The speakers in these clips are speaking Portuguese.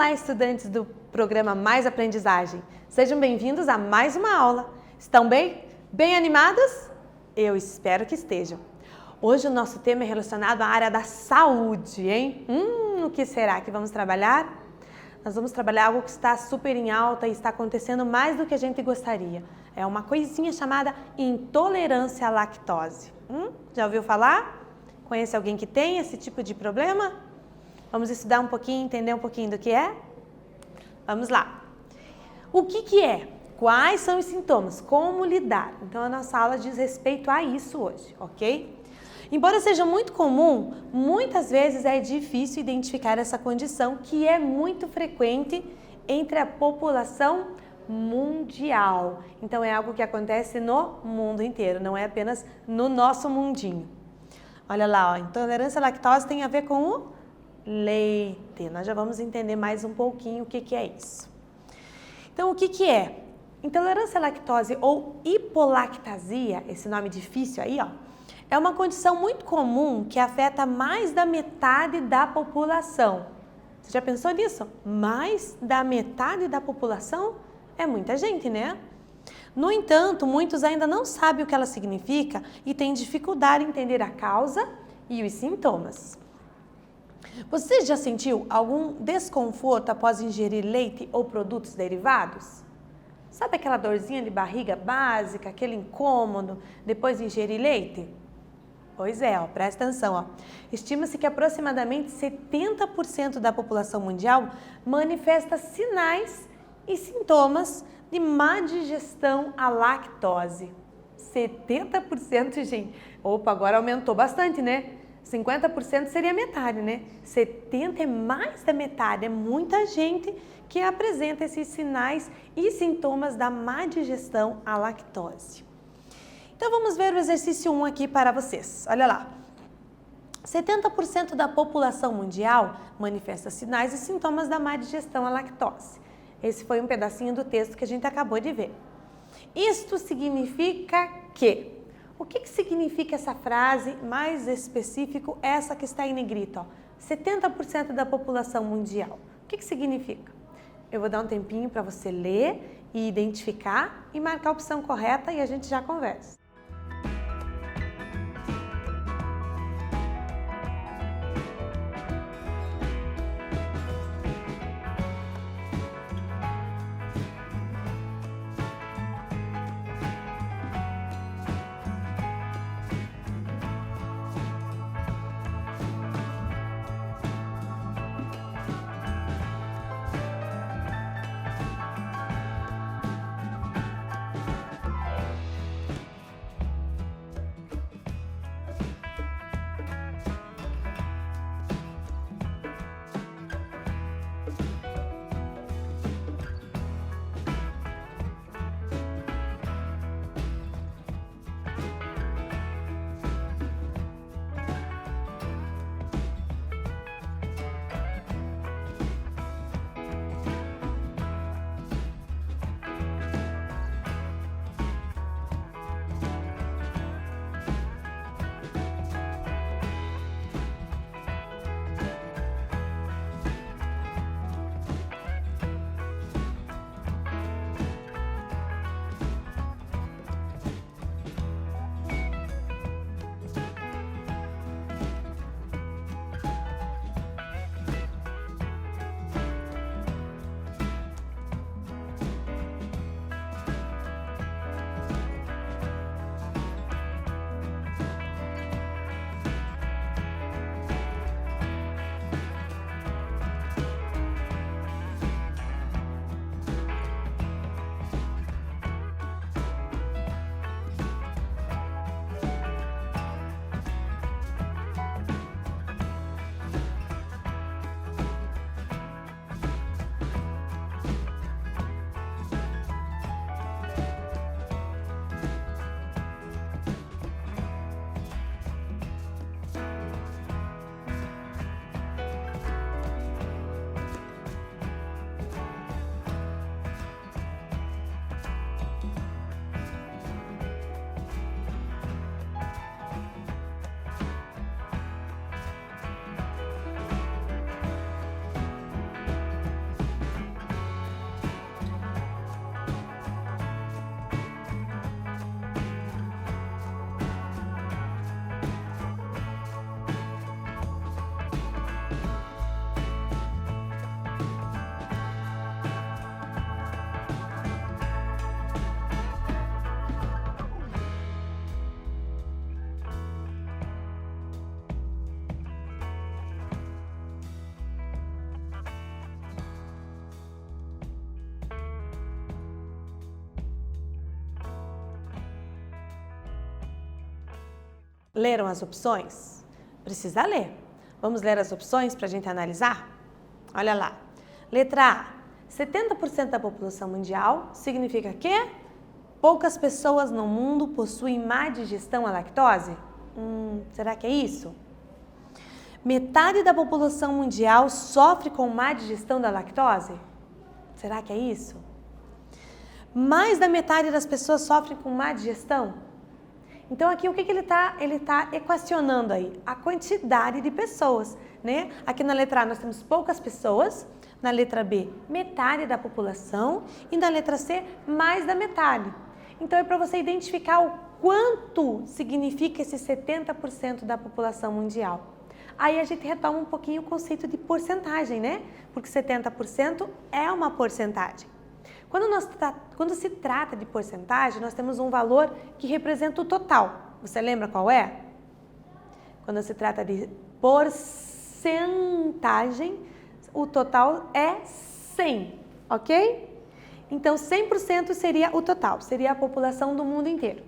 Olá, estudantes do programa Mais Aprendizagem. Sejam bem-vindos a mais uma aula. Estão bem? Bem animados? Eu espero que estejam. Hoje o nosso tema é relacionado à área da saúde, hein? O que será que vamos trabalhar? Nós vamos trabalhar algo que está super em alta e está acontecendo mais do que a gente gostaria. É uma coisinha chamada intolerância à lactose. Já ouviu falar? Conhece alguém que tem esse tipo de problema? Vamos estudar um pouquinho, entender um pouquinho do que é? Vamos lá. O que é? Quais são os sintomas? Como lidar? Então a nossa aula diz respeito a isso hoje, ok? Embora seja muito comum, muitas vezes é difícil identificar essa condição que é muito frequente entre a população mundial. Então é algo que acontece no mundo inteiro, não é apenas no nosso mundinho. Olha lá, ó, intolerância à lactose tem a ver com o leite. Nós já vamos entender mais um pouquinho o que é isso. Então, o que é? Intolerância à lactose ou hipolactasia, esse nome difícil aí, ó, é uma condição muito comum que afeta mais da metade da população. Você já pensou nisso? Mais da metade da população? É muita gente, né? No entanto, muitos ainda não sabem o que ela significa e têm dificuldade em entender a causa e os sintomas. Você já sentiu algum desconforto após ingerir leite ou produtos derivados? Sabe aquela dorzinha de barriga básica, aquele incômodo depois de ingerir leite? Pois é, ó, presta atenção. Ó. Estima-se que aproximadamente 70% da população mundial manifesta sinais e sintomas de má digestão à lactose. 70%, gente. Opa, agora aumentou bastante, né? 50% seria metade, né? 70% é mais da metade, é muita gente que apresenta esses sinais e sintomas da má digestão à lactose. Então vamos ver o exercício 1 aqui para vocês. Olha lá. 70% da população mundial manifesta sinais e sintomas da má digestão à lactose. Esse foi um pedacinho do texto que a gente acabou de ver. Isto significa que... O que significa essa frase, mais específico, essa que está em negrito, ó, 70% da população mundial? O que significa? Eu vou dar um tempinho para você ler e identificar e marcar a opção correta e a gente já conversa. Leram as opções? Precisa ler. Vamos ler as opções para a gente analisar? Olha lá. Letra A. 70% da população mundial significa que poucas pessoas no mundo possuem má digestão à lactose? Será que é isso? Metade da população mundial sofre com má digestão da lactose? Será que é isso? Mais da metade das pessoas sofrem com má digestão? Então aqui o que ele está equacionando aí? A quantidade de pessoas, né? Aqui na letra A nós temos poucas pessoas, na letra B metade da população e na letra C mais da metade. Então é para você identificar o quanto significa esse 70% da população mundial. Aí a gente retoma um pouquinho o conceito de porcentagem, né? Porque 70% é uma porcentagem. Quando se trata de porcentagem, nós temos um valor que representa o total. Você lembra qual é? Quando se trata de porcentagem, o total é 100, ok? Então, 100% seria o total, seria a população do mundo inteiro.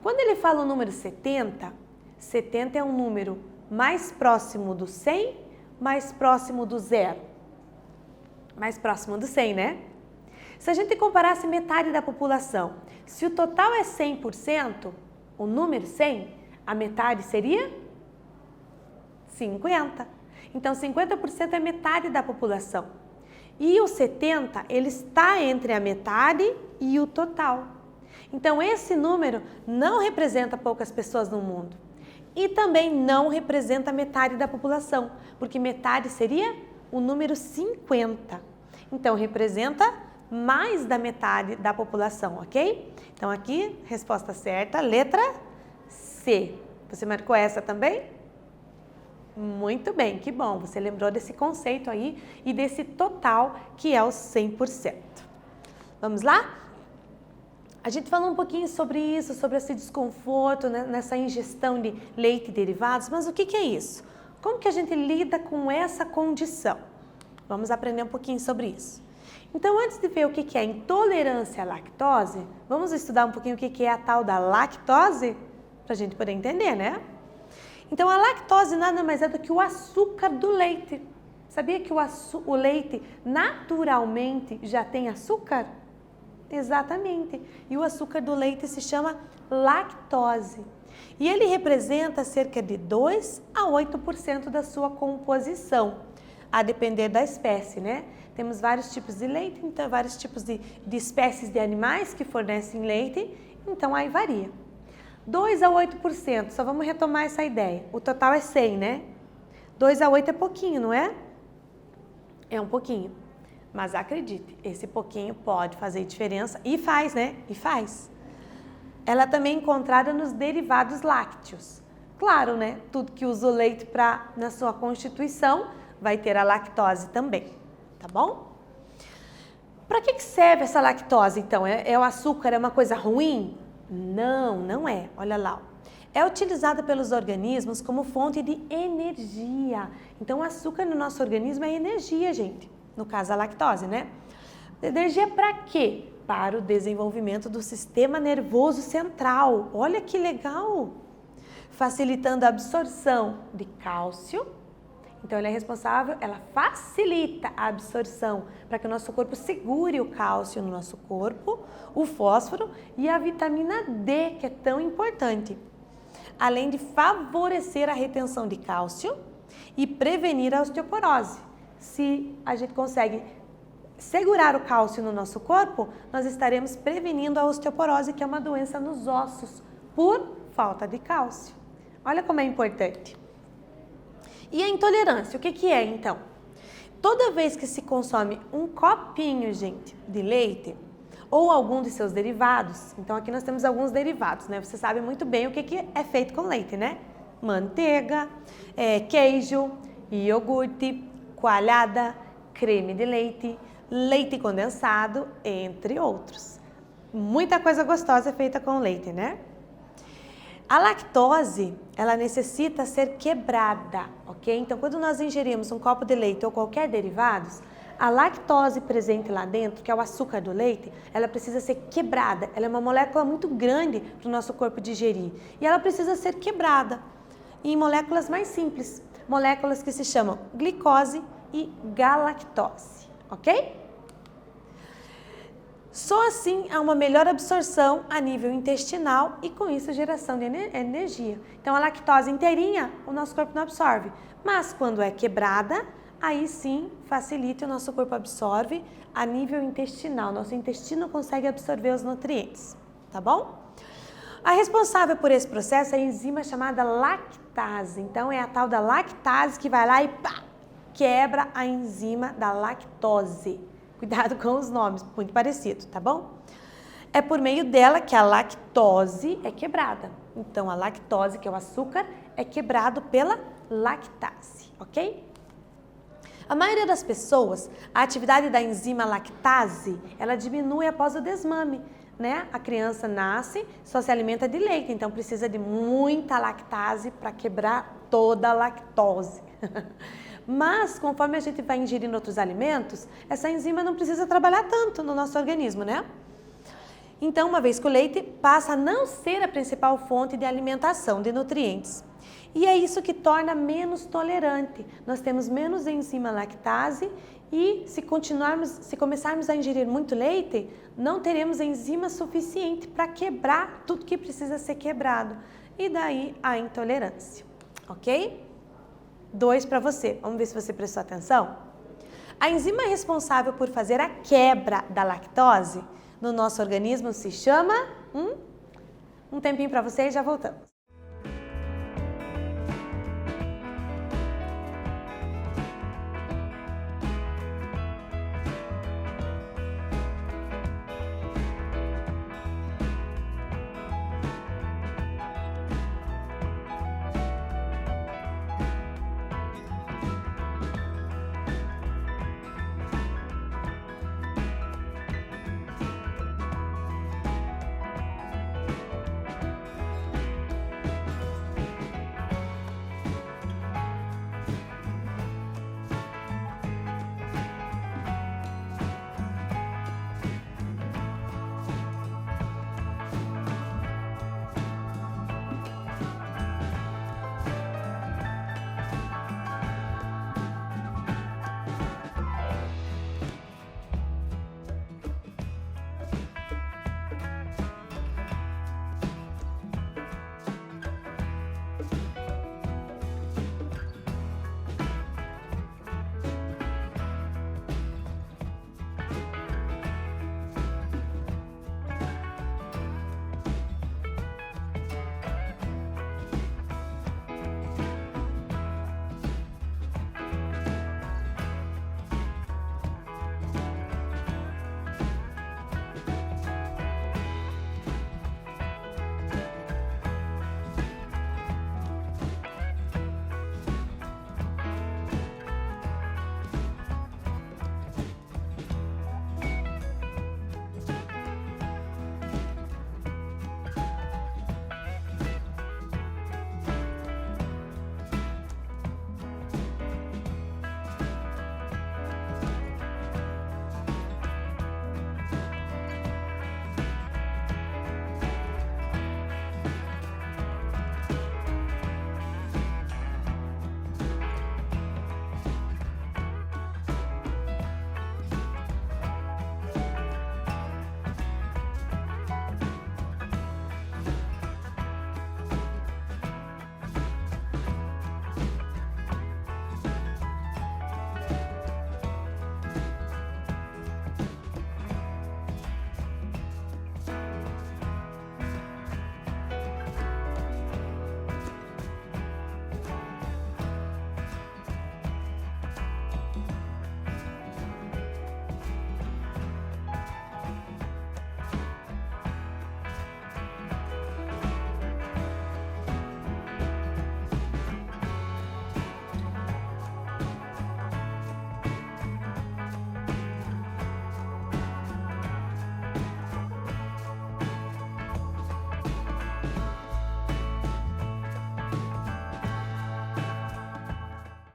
Quando ele fala o número 70, 70 é um número mais próximo do 100, mais próximo do zero. Mais próximo do 100, né? Se a gente comparasse metade da população, se o total é 100%, o número 100, a metade seria 50. Então, 50% é metade da população. E o 70, ele está entre a metade e o total. Então, esse número não representa poucas pessoas no mundo. E também não representa metade da população, porque metade seria o número 50. Então, representa mais da metade da população, ok? Então, aqui, resposta certa, letra C. Você marcou essa também? Muito bem, que bom. Você lembrou desse conceito aí e desse total que é o 100%. Vamos lá? A gente falou um pouquinho sobre isso, sobre esse desconforto, né, nessa ingestão de leite e derivados, mas o que é isso? Como que a gente lida com essa condição? Vamos aprender um pouquinho sobre isso. Então, antes de ver o que é intolerância à lactose, vamos estudar um pouquinho o que é a tal da lactose, para a gente poder entender, né? Então, a lactose nada mais é do que o açúcar do leite. Sabia que o leite naturalmente já tem açúcar? Exatamente. E o açúcar do leite se chama lactose. E ele representa cerca de 2 a 8% da sua composição, a depender da espécie, né? Temos vários tipos de leite, então vários tipos de espécies de animais que fornecem leite, então aí varia. 2 a 8%, só vamos retomar essa ideia. O total é 100, né? 2 a 8 é pouquinho, não é? É um pouquinho. Mas acredite, esse pouquinho pode fazer diferença e faz, né? E faz. Ela também é encontrada nos derivados lácteos. Claro, né? Tudo que usa o leite na sua constituição vai ter a lactose também. Tá bom? Para que serve essa lactose, então? O açúcar é uma coisa ruim? Não, não é. Olha lá. É utilizada pelos organismos como fonte de energia. Então, o açúcar no nosso organismo é energia, gente. No caso, a lactose, né? Energia para quê? Para o desenvolvimento do sistema nervoso central. Olha que legal! Facilitando a absorção de cálcio. Então, ela facilita a absorção para que o nosso corpo segure o cálcio no nosso corpo, o fósforo e a vitamina D, que é tão importante. Além de favorecer a retenção de cálcio e prevenir a osteoporose. Se a gente consegue segurar o cálcio no nosso corpo, nós estaremos prevenindo a osteoporose, que é uma doença nos ossos, por falta de cálcio. Olha como é importante. E a intolerância, o que é então? Toda vez que se consome um copinho, gente, de leite ou algum de seus derivados, então aqui nós temos alguns derivados, né? Você sabe muito bem o que é feito com leite, né? Manteiga, queijo, iogurte, coalhada, creme de leite, leite condensado, entre outros. Muita coisa gostosa é feita com leite, né? A lactose, ela necessita ser quebrada, ok? Então, quando nós ingerimos um copo de leite ou qualquer derivados, A lactose presente lá dentro, que é o açúcar do leite, ela precisa ser quebrada. Ela é uma molécula muito grande para o nosso corpo digerir. E ela precisa ser quebrada em moléculas mais simples. Moléculas que se chamam glicose e galactose, ok? Só assim há uma melhor absorção a nível intestinal e com isso geração de energia. Então a lactose inteirinha o nosso corpo não absorve, mas quando é quebrada, aí sim facilita o nosso corpo absorve a nível intestinal. Nosso intestino consegue absorver os nutrientes, tá bom? A responsável por esse processo é a enzima chamada lactase. Então é a tal da lactase que vai lá e pá, quebra a enzima da lactose. Cuidado com os nomes, muito parecido, tá bom? É por meio dela que a lactose é quebrada. Então, a lactose, que é o açúcar, é quebrado pela lactase, ok? A maioria das pessoas, a atividade da enzima lactase, ela diminui após o desmame, né? A criança nasce, só se alimenta de leite, então precisa de muita lactase para quebrar toda a lactose. Mas, conforme a gente vai ingerindo outros alimentos, essa enzima não precisa trabalhar tanto no nosso organismo, né? Então, uma vez que o leite passa a não ser a principal fonte de alimentação de nutrientes. E é isso que torna menos tolerante. Nós temos menos enzima lactase e se começarmos a ingerir muito leite, não teremos enzima suficiente para quebrar tudo que precisa ser quebrado. E daí a intolerância, ok? 2 para você. Vamos ver se você prestou atenção? A enzima responsável por fazer a quebra da lactose no nosso organismo se chama... Um tempinho para você e já voltamos.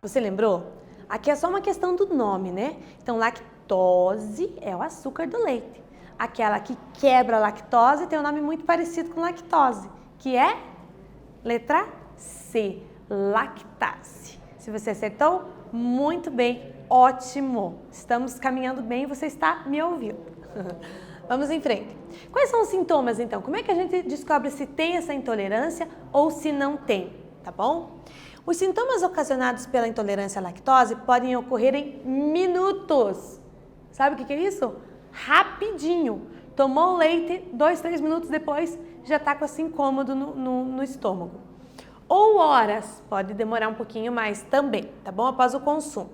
Você lembrou? Aqui é só uma questão do nome, né? Então, lactose é o açúcar do leite. Aquela que quebra a lactose tem um nome muito parecido com lactose, que é letra C, lactase. Se você acertou, muito bem, ótimo. Estamos caminhando bem e você está me ouvindo. Vamos em frente. Quais são os sintomas, então? Como é que a gente descobre se tem essa intolerância ou se não tem, tá bom? Os sintomas ocasionados pela intolerância à lactose podem ocorrer em minutos. Sabe o que é isso? Rapidinho. Tomou leite, 2, 3 minutos depois já está com esse incômodo no estômago. Ou horas, pode demorar um pouquinho mais também, tá bom? Após o consumo.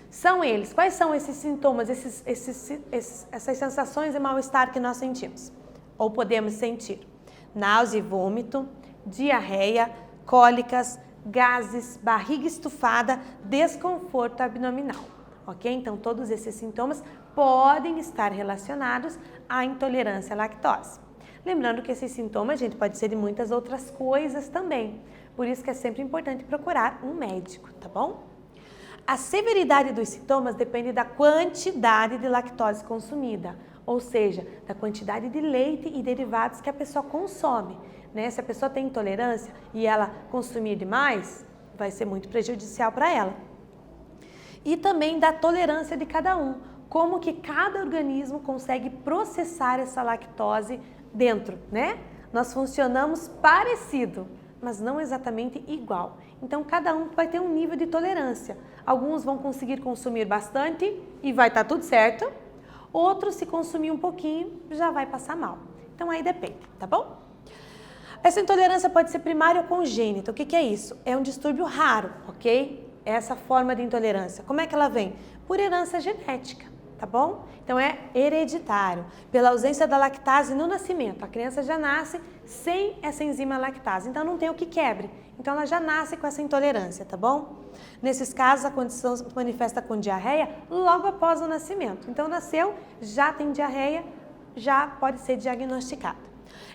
São eles. Quais são esses sintomas, essas sensações de mal-estar que nós sentimos? Ou podemos sentir? Náusea e vômito, diarreia, cólicas, gases, barriga estufada, desconforto abdominal. Ok? Então, todos esses sintomas podem estar relacionados à intolerância à lactose. Lembrando que esses sintomas, gente, pode ser de muitas outras coisas também. Por isso que é sempre importante procurar um médico, tá bom? A severidade dos sintomas depende da quantidade de lactose consumida, ou seja, da quantidade de leite e derivados que a pessoa consome, né? Se a pessoa tem intolerância e ela consumir demais, vai ser muito prejudicial para ela. E também da tolerância de cada um, como que cada organismo consegue processar essa lactose dentro, né? Nós funcionamos parecido, mas não exatamente igual. Então, cada um vai ter um nível de tolerância. Alguns vão conseguir consumir bastante e vai estar tudo certo. Outros, se consumir um pouquinho, já vai passar mal. Então, aí depende, tá bom? Essa intolerância pode ser primária ou congênita. O que é isso? É um distúrbio raro, ok? Essa forma de intolerância. Como é que ela vem? Por herança genética, tá bom? Então, é hereditário. Pela ausência da lactase no nascimento. A criança já nasce sem essa enzima lactase. Então, não tem o que quebre. Então, ela já nasce com essa intolerância, tá bom? Nesses casos, a condição se manifesta com diarreia logo após o nascimento. Então, nasceu, já tem diarreia, já pode ser diagnosticada.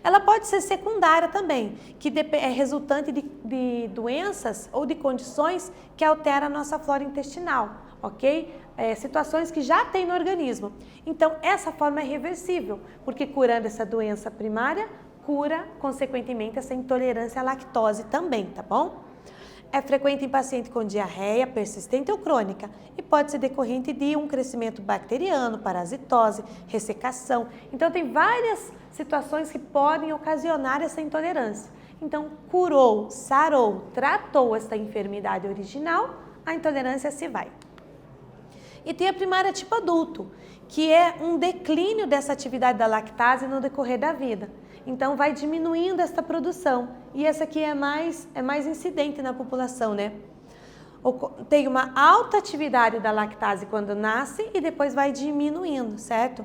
Ela pode ser secundária também, que é resultante de doenças ou de condições que alteram a nossa flora intestinal, ok? Situações que já tem no organismo. Então, essa forma é reversível, porque curando essa doença primária, cura, consequentemente, essa intolerância à lactose também, tá bom? É frequente em paciente com diarreia persistente ou crônica e pode ser decorrente de um crescimento bacteriano, parasitose, ressecação. Então, tem várias situações que podem ocasionar essa intolerância. Então, curou, sarou, tratou essa enfermidade original, a intolerância se vai. E tem a primária tipo adulto, que é um declínio dessa atividade da lactase no decorrer da vida. Então, vai diminuindo essa produção. E essa aqui é mais incidente na população, né? Tem uma alta atividade da lactase quando nasce e depois vai diminuindo, certo?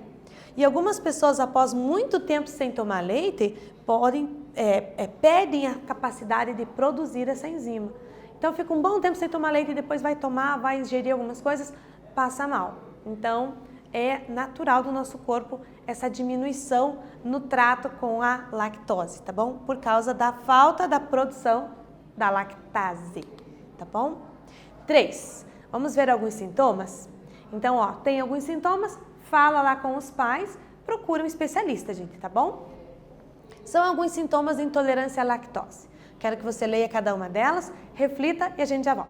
E algumas pessoas, após muito tempo sem tomar leite, perdem a capacidade de produzir essa enzima. Então, fica um bom tempo sem tomar leite e depois vai tomar, vai ingerir algumas coisas, passa mal. Então, é natural do nosso corpo essa diminuição no trato com a lactose, tá bom? Por causa da falta da produção da lactase, tá bom? 3. Vamos ver alguns sintomas? Então, ó, tem alguns sintomas, fala lá com os pais, procura um especialista, gente, tá bom? São alguns sintomas de intolerância à lactose. Quero que você leia cada uma delas, reflita e a gente já volta.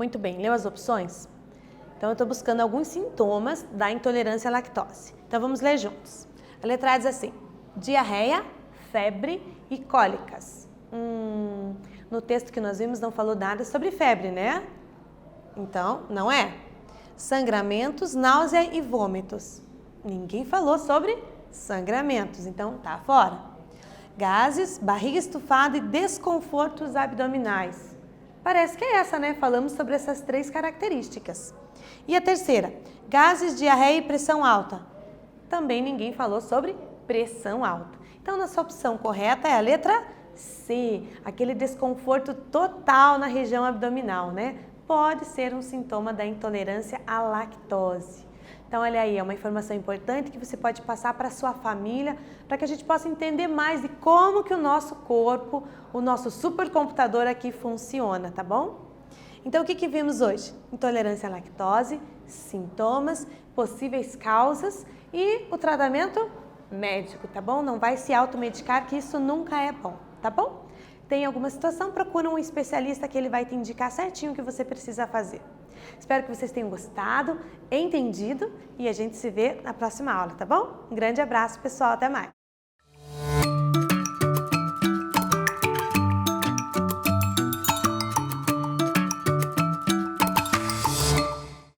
Muito bem, leu as opções? Então, eu estou buscando alguns sintomas da intolerância à lactose. Então, vamos ler juntos. A letra A diz assim: diarreia, febre e cólicas. No texto que nós vimos não falou nada sobre febre, né? Então, não é. Sangramentos, náusea e vômitos. Ninguém falou sobre sangramentos, então tá fora. Gases, barriga estufada e desconfortos abdominais. Parece que é essa, né? Falamos sobre essas 3 características. E a terceira, gases, diarreia e pressão alta. Também ninguém falou sobre pressão alta. Então, nossa opção correta é a letra C, aquele desconforto total na região abdominal, né? Pode ser um sintoma da intolerância à lactose. Então, olha aí, é uma informação importante que você pode passar para a sua família, para que a gente possa entender mais de como que o nosso corpo, o nosso supercomputador aqui funciona, tá bom? Então, o que vimos hoje? Intolerância à lactose, sintomas, possíveis causas e o tratamento médico, tá bom? Não vai se automedicar, que isso nunca é bom, tá bom? Tem alguma situação, procura um especialista que ele vai te indicar certinho o que você precisa fazer. Espero que vocês tenham gostado, entendido e a gente se vê na próxima aula, tá bom? Um grande abraço, pessoal, até mais!